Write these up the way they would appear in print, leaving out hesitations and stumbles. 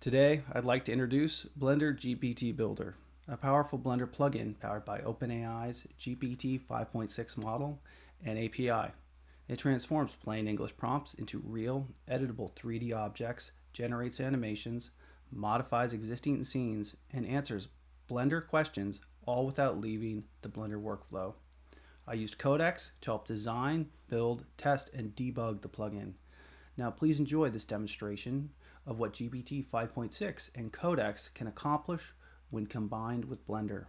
Today, I'd like to introduce Blender GPT Builder, a powerful Blender plugin powered by OpenAI's GPT 5.6 model and API. It transforms plain English prompts into real, editable 3D objects, generates animations, modifies existing scenes, and answers Blender questions, all without leaving the Blender workflow. I used Codex to help design, build, test, and debug the plugin. Now please enjoy this demonstration of what GPT 5.6 and Codex can accomplish when combined with Blender.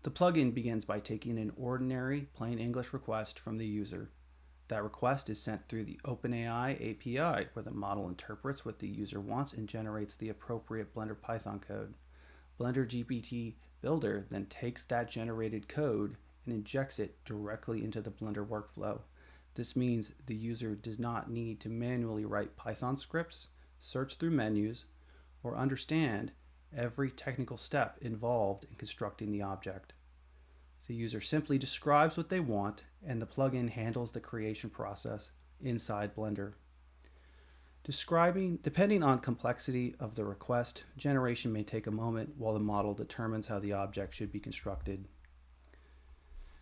The plugin begins by taking an ordinary plain English request from the user. That request is sent through the OpenAI API, where the model interprets what the user wants and generates the appropriate Blender Python code. Blender GPT Builder then takes that generated code and injects it directly into the Blender workflow. This means the user does not need to manually write Python scripts, search through menus, or understand every technical step involved in constructing the object. The user simply describes what they want, and the plugin handles the creation process inside Blender. Depending on complexity of the request, generation may take a moment while the model determines how the object should be constructed.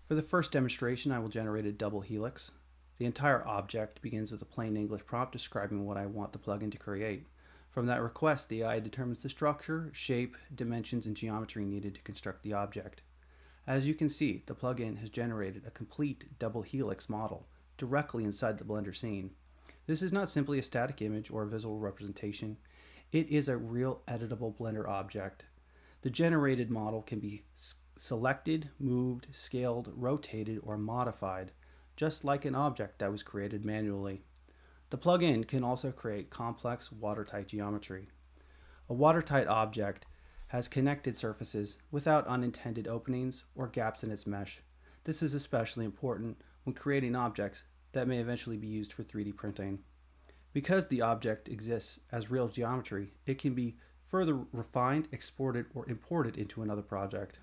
For the first demonstration, I will generate a double helix. The entire object begins with a plain English prompt describing what I want the plugin to create. From that request, the AI determines the structure, shape, dimensions, and geometry needed to construct the object. As you can see, the plugin has generated a complete double helix model directly inside the Blender scene. This is not simply a static image or a visual representation. It is a real editable Blender object. The generated model can be selected, moved, scaled, rotated, or modified, just like an object that was created manually. The plugin can also create complex watertight geometry. A watertight object has connected surfaces without unintended openings or gaps in its mesh. This is especially important when creating objects that may eventually be used for 3D printing. Because the object exists as real geometry, it can be further refined, exported, or imported into another project.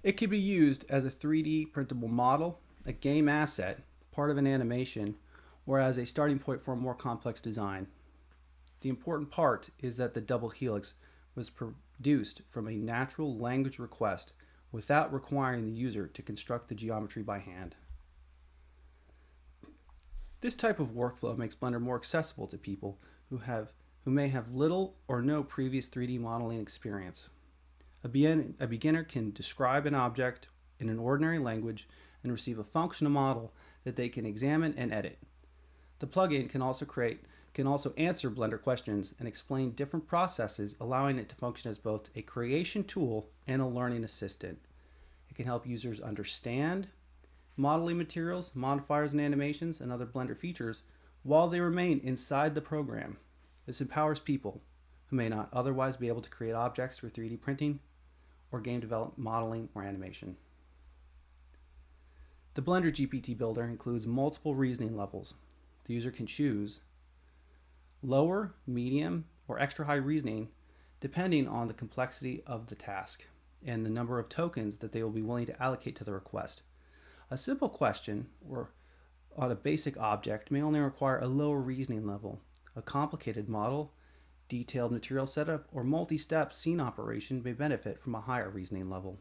It can be used as a 3D printable model, a game asset, part of an animation, or as a starting point for a more complex design. The important part is that the double helix was produced from a natural language request without requiring the user to construct the geometry by hand. This type of workflow makes Blender more accessible to people who may have little or no previous 3D modeling experience. A beginner can describe an object in an ordinary language and receive a functional model that they can examine and edit. The plugin can also answer Blender questions and explain different processes, allowing it to function as both a creation tool and a learning assistant. It can help users understand modeling materials, modifiers and animations, and other Blender features while they remain inside the program. This empowers people who may not otherwise be able to create objects for 3D printing or game development, modeling, or animation. The Blender GPT Builder includes multiple reasoning levels. The user can choose lower, medium, or extra high reasoning depending on the complexity of the task and the number of tokens that they will be willing to allocate to the request. A simple question or on a basic object may only require a lower reasoning level. A complicated model, detailed material setup, or multi-step scene operation may benefit from a higher reasoning level.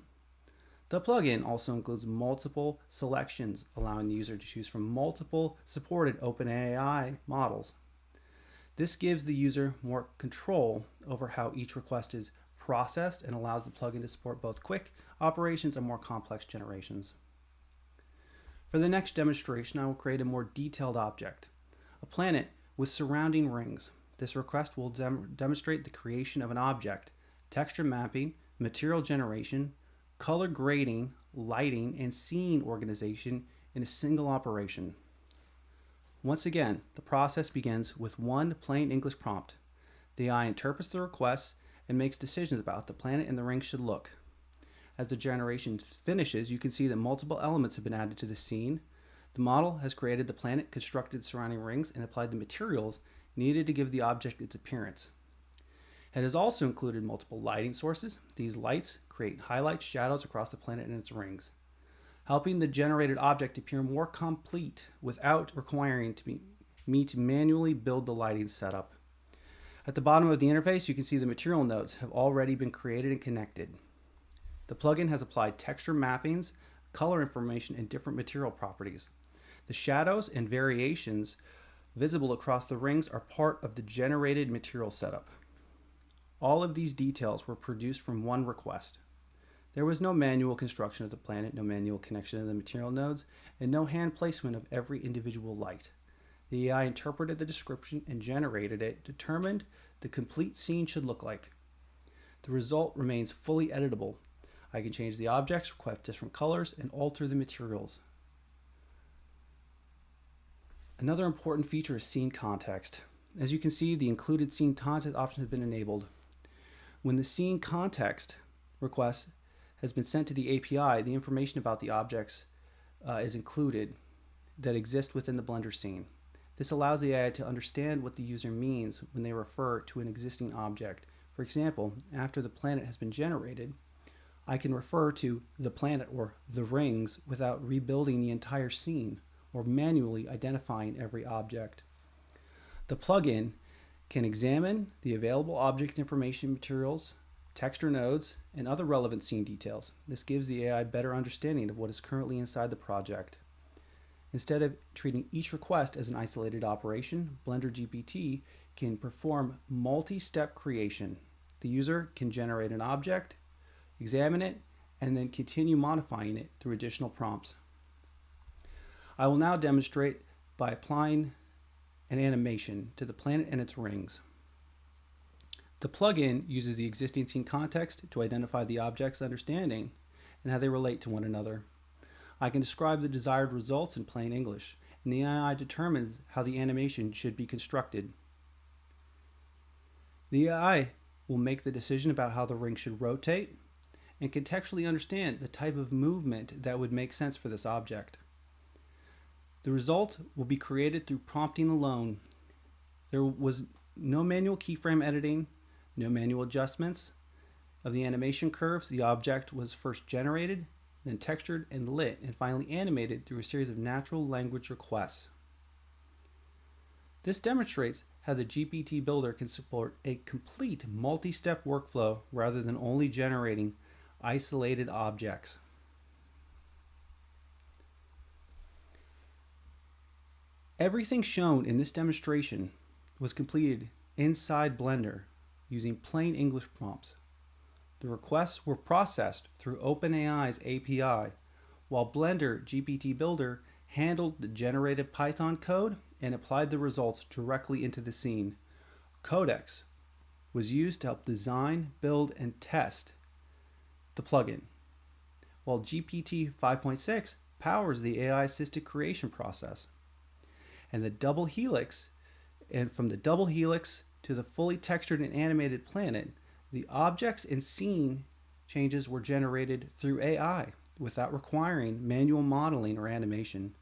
The plugin also includes multiple selections, allowing the user to choose from multiple supported OpenAI models. This gives the user more control over how each request is processed and allows the plugin to support both quick operations and more complex generations. For the next demonstration, I will create a more detailed object, a planet with surrounding rings. This request will demonstrate the creation of an object, texture mapping, material generation, color grading, lighting, and scene organization in a single operation. Once again, the process begins with one plain English prompt. The AI interprets the requests and makes decisions about how the planet and the rings should look. As the generation finishes, you can see that multiple elements have been added to the scene. The model has created the planet, constructed surrounding rings, and applied the materials needed to give the object its appearance. It has also included multiple lighting sources. These lights create highlights, shadows across the planet and its rings, helping the generated object appear more complete without requiring me to manually build the lighting setup. At the bottom of the interface, you can see the material nodes have already been created and connected. The plugin has applied texture mappings, color information, and different material properties. The shadows and variations visible across the rings are part of the generated material setup. All of these details were produced from one request. There was no manual construction of the planet, no manual connection of the material nodes, and no hand placement of every individual light. The AI interpreted the description and generated it, determined the complete scene should look like. The result remains fully editable. I can change the objects, request different colors, and alter the materials. Another important feature is scene context. As you can see, the included scene context option has been enabled. When the scene context request has been sent to the API, the information about the objects is included that exist within the Blender scene. This allows the AI to understand what the user means when they refer to an existing object. For example, after the planet has been generated, I can refer to the planet or the rings without rebuilding the entire scene or manually identifying every object. The plugin can examine the available object information materials, texture nodes, and other relevant scene details. This gives the AI better understanding of what is currently inside the project. Instead of treating each request as an isolated operation, Blender GPT can perform multi-step creation. The user can generate an object, examine it, and then continue modifying it through additional prompts. I will now demonstrate by applying an animation to the planet and its rings. The plugin uses the existing scene context to identify the object's understanding and how they relate to one another. I can describe the desired results in plain English, and the AI determines how the animation should be constructed. The AI will make the decision about how the ring should rotate and contextually understand the type of movement that would make sense for this object. The result will be created through prompting alone. There was no manual keyframe editing, no manual adjustments of the animation curves. The object was first generated, then textured and lit, and finally animated through a series of natural language requests. This demonstrates how the GPT Builder can support a complete multi-step workflow rather than only generating isolated objects. Everything shown in this demonstration was completed inside Blender using plain English prompts. The requests were processed through OpenAI's API, while Blender GPT Builder handled the generated Python code and applied the results directly into the scene. Codex was used to help design, build, and test the plugin, while GPT 5.6 powers the AI-assisted creation process. And the double helix, and from the double helix to the fully textured and animated planet, the objects and scene changes were generated through AI without requiring manual modeling or animation.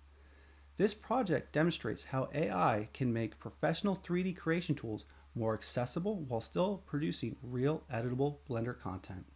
This project demonstrates how AI can make professional 3D creation tools more accessible while still producing real editable Blender content.